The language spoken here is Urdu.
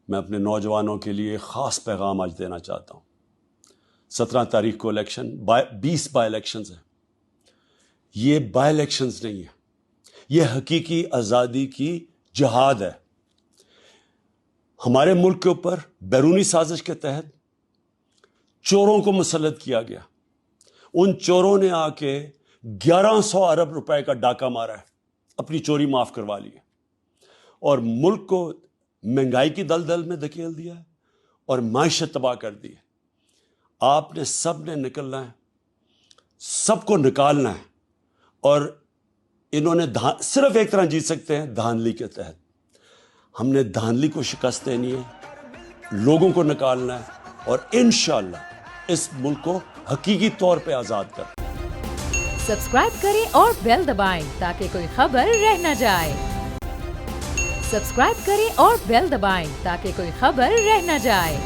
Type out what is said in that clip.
میں اپنے نوجوانوں کے لیے خاص پیغام آج دینا چاہتا ہوں۔ 17 تاریخ کو الیکشن، 20 بائی الیکشنز ہیں۔ یہ بائی الیکشنز نہیں ہیں، یہ حقیقی آزادی کی جہاد ہے۔ ہمارے ملک کے اوپر بیرونی سازش کے تحت چوروں کو مسلط کیا گیا۔ ان چوروں نے آ کے 1100 ارب روپے کا ڈاکہ مارا ہے، اپنی چوری معاف کروا لی ہے، اور ملک کو مہنگائی کی دلدل میں دھکیل دیا ہے اور معیشت تباہ کر دی ہے۔ آپ نے سب نے نکلنا ہے، سب کو نکالنا ہے، اور انہوں نے صرف ایک طرح جیت سکتے ہیں، دھاندلی کے تحت۔ ہم نے دھاندلی کو شکست دینی ہے، لوگوں کو نکالنا ہے، اور انشاءاللہ اس ملک کو حقیقی طور پہ آزاد کر۔ سبسکرائب کریں اور بیل دبائیں تاکہ کوئی خبر رہ نہ جائے۔ سبسکرائب کریں اور بیل دبائیں تاکہ کوئی خبر رہ نہ جائے۔